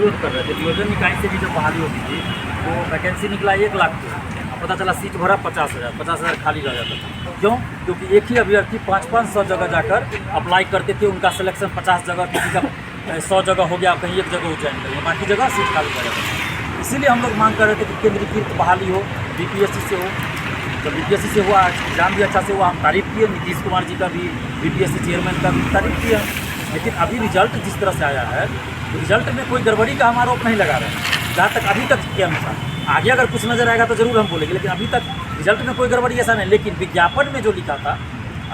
विरोध कर रहे थे। नियोजन निकाय से भी जब बहाली होती थी तो वैकेंसी निकला 1 लाख की, अब पता चला सीट भरा 50,000 खाली रह जाता था। क्यों? क्योंकि एक ही अभ्यर्थी 500 जगह जाकर अप्लाई करते थे, उनका सिलेक्शन 50 जगह, किसी का 100 जगह हो गया, कहीं 1 जगह ज्वाइन करेंगे, बाकी जगह सीट खाली रह जाता था। इसीलिए हम लोग मांग कर रहे थे कि केंद्रीकृत बहाली हो, बीपीएससी से हो। जब बीपीएससी से हुआ, एग्जाम भी अच्छा से हुआ, हम तारीफ़ किए, नीतीश कुमार जी का भी, बीपीएससी चेयरमैन का भी तारीफ़ किया। लेकिन अभी रिजल्ट जिस तरह से आया है, तो रिजल्ट में कोई गड़बड़ी का हम आरोप नहीं लगा रहे हैं, जहाँ तक अभी तक के अनुसार। आगे अगर कुछ नज़र आएगा तो ज़रूर हम बोलेंगे, लेकिन अभी तक रिजल्ट में कोई गड़बड़ी ऐसा नहीं। लेकिन विज्ञापन में जो लिखा था,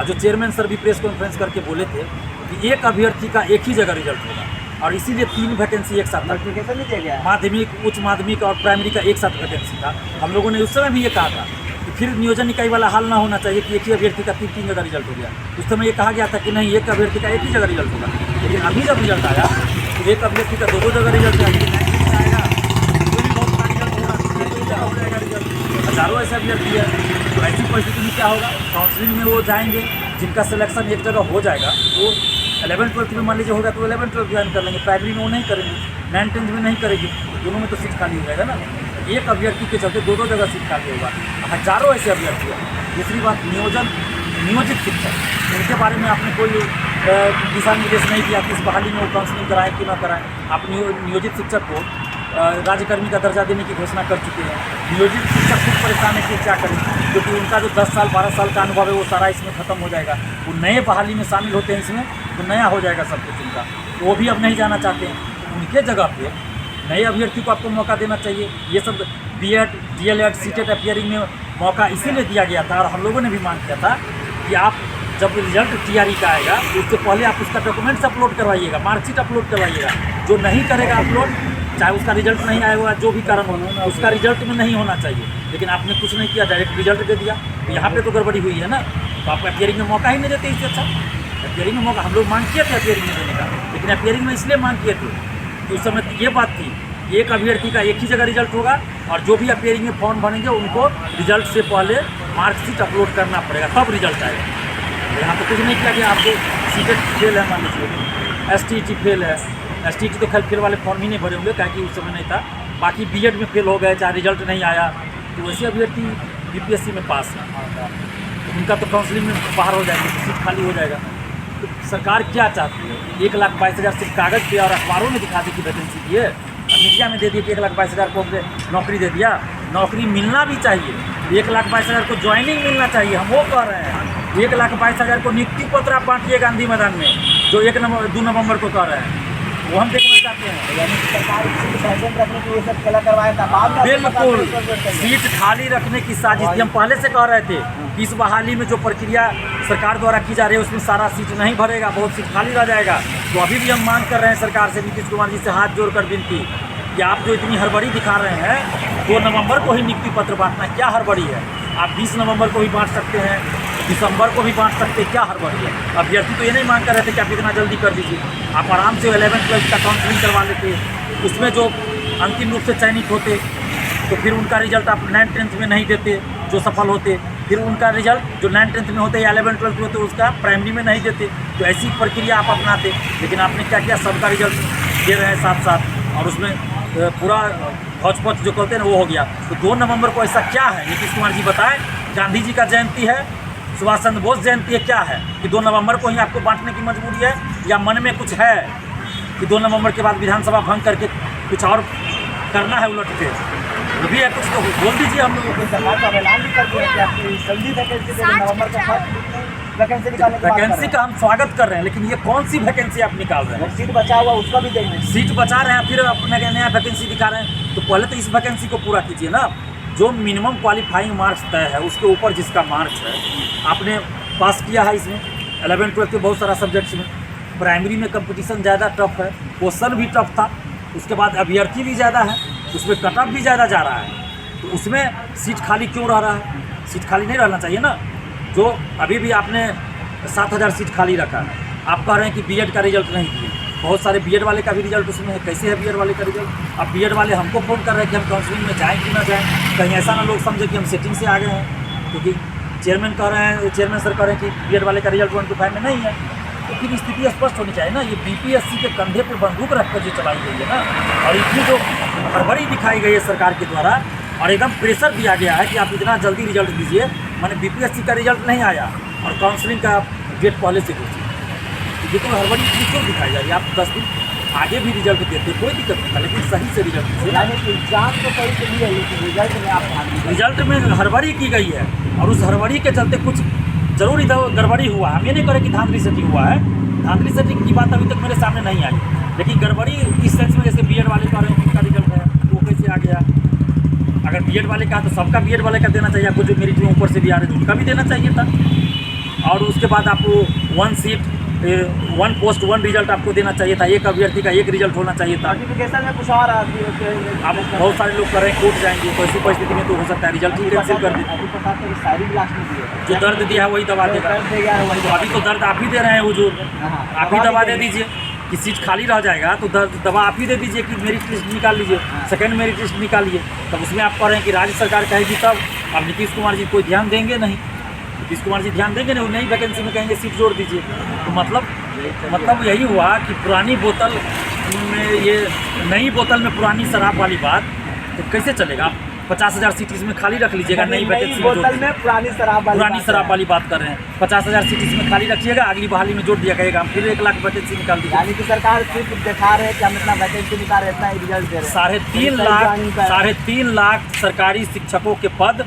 जो चेयरमैन सर भी प्रेस कॉन्फ्रेंस करके बोले थे कि एक अभ्यर्थी का एक ही जगह रिजल्ट होगा, और इसीलिए 3 वैकेंसी एक साथ, नोटिफिकेशन नहीं दिया गया, माध्यमिक, उच्च माध्यमिक और प्राइमरी का एक साथ वैकेंसी था। हम लोगों ने उस समय भी ये कहा था कि फिर नियोजन इकाई वाला हाल ना होना चाहिए कि एक ही अभ्यर्थी का 3 जगह रिजल्ट हो गया। उस समय ये कहा गया था कि नहीं, एक अभ्यर्थी का एक ही जगह रिजल्ट होगा। लेकिन अभी जब रिजल्ट आया तो एक अभ्यर्थी का 2 जगह रिजल्ट आएगा, हज़ारों ऐसे अभ्यर्थी है। तो ऐसी परिस्थिति में क्या होगा, काउंसलिंग में वो जाएंगे, जिनका सिलेक्शन एक जगह हो जाएगा वो 11th-12th में मान लीजिए होगा तो 11th-12th ज्वाइन कर लेंगे, प्राइमरी में वो नहीं करेंगे, 9th-10th में नहीं करेंगे, दोनों में तो सीट खाली हो जाएगा ना। एक अभ्यर्थी के चलते 2 जगह सीट खाली होगा, हज़ारों ऐसे अभ्यर्थी हैं। दूसरी बात, नियोजित शिक्षक, उनके बारे में आपने कोई दिशा निर्देश नहीं दिया कि इस बहाली में वो काउंसलिंग कराएं कि ना कराएं। आप नियोजित शिक्षक को राज्यकर्मी का दर्जा देने की घोषणा कर चुके हैं। नियोजित शिक्षक खुद परेशान है कि क्या करें, क्योंकि उनका जो 10 साल 12 साल का अनुभव है वो सारा इसमें ख़त्म हो जाएगा। वो नए बहाली में शामिल होते हैं इसमें, तो नया हो जाएगा सब कुछ उनका, तो वो भी अब नहीं जाना चाहते हैं। उनके जगह पे नए अभ्यर्थी को आपको मौका देना चाहिए। ये सब बीएड, डीएलएड, सीटेट अपियरिंग में मौका इसीलिए दिया गया था, और हम लोगों ने भी मांग किया था कि आप जब रिजल्ट टीआरई का आएगा तो उससे पहले आप उसका डॉक्यूमेंट्स अपलोड करवाइएगा, मार्कशीट अपलोड करवाइएगा। जो नहीं करेगा अपलोड, चाहे उसका रिजल्ट नहीं आया हुआ, जो भी कारण हो, उसका रिजल्ट में नहीं होना चाहिए। लेकिन आपने कुछ नहीं किया, डायरेक्ट रिजल्ट दे दिया, तो यहाँ पे तो गड़बड़ी हुई है ना। तो आप अपियरिंग में मौका ही नहीं देते, इससे अच्छा अपियरिंग में मौका। हम लोग मांग किए थे अपियरिंग में देने का, लेकिन अपियरिंग में इसलिए मांग किए थे कि उस समय ये बात थी कि एक अभ्यर्थी का एक ही जगह रिजल्ट होगा, और जो भी अपियरिंग में फॉर्म भरेंगे उनको रिजल्ट से पहले मार्कशीट अपलोड करना पड़ेगा, तब रिजल्ट आएगा। यहाँ तो कुछ नहीं किया गया। आपको सीटेट फेल है मान लीजिए, एसटीईटी फेल है, एसटीईटी तो खैर फेल वाले फॉर्म ही नहीं भरे होंगे, क्या कि उस समय नहीं था। बाकी बीएड में फेल हो गए, चाहे रिजल्ट नहीं आया, तो वैसे अभ्यर्थी बीपीएससी में पास है, तो उनका तो काउंसलिंग में बाहर हो जाएगा, सीट खाली हो जाएगा। तो सरकार क्या चाहती है? 1,22,000 सिर्फ कागज़ पे और अखबारों में दिखा दी कि वैकेंसी दी है, मीडिया में दे दिए कि 1,22,000 को नौकरी दे दिया। नौकरी मिलना भी चाहिए, 1,22,000 को ज्वाइनिंग मिलना चाहिए। हम वो कह रहे हैं 1,22,000 को नियुक्ति पत्र आप बांटिए गांधी मैदान में, जो 2 नवंबर को कह रहे हैं, वो हम देखना चाहते हैं। यानी सरकार पैसेंट रखने के लिए सब खेला करवाया था, बाद में बिल्कुल सीट खाली रखने की साजिश थी। हम पहले से कह रहे थे कि इस बहाली में जो प्रक्रिया सरकार द्वारा की जा रही है उसमें सारा सीट नहीं भरेगा, बहुत सीट खाली रह जाएगा। तो अभी भी हम मांग कर रहे हैं सरकार से, नीतीश कुमार जी से हाथ जोड़कर विनती कि आप जो इतनी हड़बड़ी दिखा रहे हैं, 2 नवंबर को ही नियुक्ति पत्र बांटना, क्या हड़बड़ी है? आप 20 नवंबर को भी बांट सकते हैं, दिसंबर को भी बांट सकते हैं, क्या हड़बड़ी है? अभ्यर्थी तो ये नहीं मांग कर रहे थे कि आप इतना जल्दी कर दीजिए। आप आराम से 11th-12th का काउंसलिंग करवा लेते, उसमें जो अंतिम रूप से चयनित होते तो फिर उनका रिजल्ट आप 9th-10th में नहीं देते, जो सफल होते, फिर उनका रिजल्ट जो 9th-10th में होते या 11th-12th में होते उसका प्राइमरी में नहीं देते। तो ऐसी प्रक्रिया आप अपनाते, लेकिन आपने क्या किया, सबका रिजल्ट दे रहे हैं साथ साथ, और उसमें पूरा हौच-पौच जो कहते हैं ना वो हो गया। तो 2 नवंबर को ऐसा क्या है, नीतीश कुमार जी बताएं। गांधी जी का जयंती है, सुभाष चंद्र बोस जयंती है, क्या है कि 2 नवंबर को ही आपको बांटने की मजबूरी है, या मन में कुछ है कि 2 नवंबर के बाद विधानसभा भंग करके कुछ और करना है उलट के? वो भी है कुछ, तो बोल दीजिए। हम लोगों को सरकार का ऐलान भी कर दिया कि आपकी जल्दी वैकेंसी दे, नवंबर का वैकेंसी निकालने की बात कर रहे हैं। वैकेंसी का हम स्वागत कर रहे हैं, लेकिन ये कौन सी वैकेंसी आप निकाल रहे हैं? सीट बचा हुआ उसका भी देंगे, सीट बचा रहे हैं, फिर अपने नया वैकेंसी दिखा रहे हैं। तो पहले तो इस वैकेंसी को पूरा कीजिए ना। जो मिनिमम क्वालिफाइंग मार्क्स तय है उसके ऊपर जिसका मार्क्स है, आपने पास किया है इसमें 11th-12th के बहुत सारा सब्जेक्ट्स में। प्राइमरी में कंपटीशन ज़्यादा टफ है, क्वेश्चन भी टफ था, उसके बाद अभ्यर्थी भी ज़्यादा है, उसमें कट ऑफ भी ज़्यादा जा रहा है, तो उसमें सीट खाली क्यों रह रहा है? सीट खाली नहीं रहना चाहिए ना। जो अभी भी आपने 7,000 सीट खाली रखा है, आप कह रहे हैं कि बीएड का रिजल्ट नहीं दिए, बहुत सारे बीएड वाले का भी रिजल्ट उसमें है। कैसे है बीएड वाले का रिजल्ट? अब बीएड वाले हमको फ़ोन कर रहे हैं कि हम काउंसलिंग में जाएँ कि ना जाएँ, कहीं ऐसा ना लोग समझे कि हम सेटिंग से आ गए हैं, क्योंकि चेयरमैन कह रहे हैं, चेयरमैन सर कह रहे हैं कि बीएड वाले का रिजल्ट 1 to 5 में नहीं है। तो फिर स्थिति स्पष्ट होनी चाहिए ना। ये बीपीएससी के कंधे पर बंदूक रखकर जो चलाई गई है ना, और इतनी जो हड़बड़ी दिखाई गई है सरकार के द्वारा, और एकदम प्रेशर दिया गया है कि आप इतना जल्दी रिजल्ट दीजिए। मैंने बीपीएससी का रिजल्ट नहीं आया और काउंसलिंग का डेट पहले से घोषित, ये तो हड़बड़ी क्यों दिखाई जा रही है। आप 10 दिन आगे भी रिजल्ट देते कोई दिक्कत नहीं था, लेकिन सही से रिजल्ट दीजिए। यानी कि एग्जाम तो सही से लिया, लेकिन रिजल्ट में आप रिजल्ट में हड़बड़ी की गई है, और उस हड़बड़ी के चलते कुछ जरूर इधर गड़बड़ी हुआ है। हम ये नहीं करें कि धांधली सेटिंग हुआ है, धांधली सेटिंग की बात अभी तक मेरे सामने नहीं आई, लेकिन गड़बड़ी इस सेंस में, जैसे बीएड वाले कह रहे हैं उनका रिजल्ट है वो कैसे आ गया। अगर बीएड वाले का तो सबका बीएड वाले का देना चाहिए, आपको जो मेरिट में ऊपर से भी आ रहे थे उनका भी देना चाहिए था। और उसके बाद आपको 1 सीट 1 पोस्ट 1 रिजल्ट आपको देना चाहिए था, एक अभ्यर्थी का 1 रिजल्ट होना चाहिए था। नोटिफिकेशन में कुछ और अब बहुत सारे लोग कर रहे हैं कोर्ट जाएंगे, तो ऐसी परिस्थिति में तो हो सकता है रिजल्ट ही कैंसिल कर दे। सारी क्लास में दिए जो दर्द दिया है वही दबा देगा। तो अभी तो दर्द आप ही दे रहे हैं हुजूर, आप ही दबा दे दीजिए कि सीट खाली रह जाएगा तो दर्द दवा आप ही दे दीजिए कि मेरिट लिस्ट निकाल लीजिए, सेकंड मेरिट लिस्ट निकालिए। तब उसमें आप कह रहे हैं कि राज्य सरकार कहेगी तब। अब नीतीश कुमार जी कोई ध्यान देंगे नहीं, नीतीश कुमार जी ध्यान देंगे नहीं, नई वैकेंसी में कहेंगे सीट जोड़ दीजिए। तो मतलब यही हुआ कि पुरानी बोतल में ये नई बोतल में पुरानी शराब वाली बात, तो कैसे चलेगा। 50,000 सीट इसमें खाली रख लीजिएगा, नई वैकेंसी में बोतल में पुरानी शराब वाली बात कर रहे हैं। 50,000 सीट इसमें खाली रखिएगा, अगली बहाली में जोड़ दिया जाएगा, हम फिर 1 लाख वैकेंसी निकाल दीजिए। यानी कि सरकार सिर्फ दिखा रहे हैं कि हम इतना वैकेंसी निकाल रहे हैं, इतना ही रिजल्ट दे रहे हैं। 3.5 लाख सरकारी शिक्षकों के पद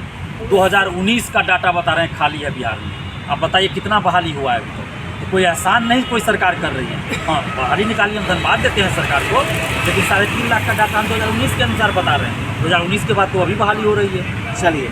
2019 का डाटा बता रहे हैं खाली है बिहार में। अब बताइए कितना बहाली हुआ है अभी तो कोई एहसान नहीं कोई सरकार कर रही है। हाँ, बहाली निकाली, हम धन्यवाद देते हैं सरकार को, लेकिन 3.5 लाख का डाटा हम 2019 के अनुसार बता रहे हैं। 2019 के बाद तो अभी बहाली हो रही है। चलिए।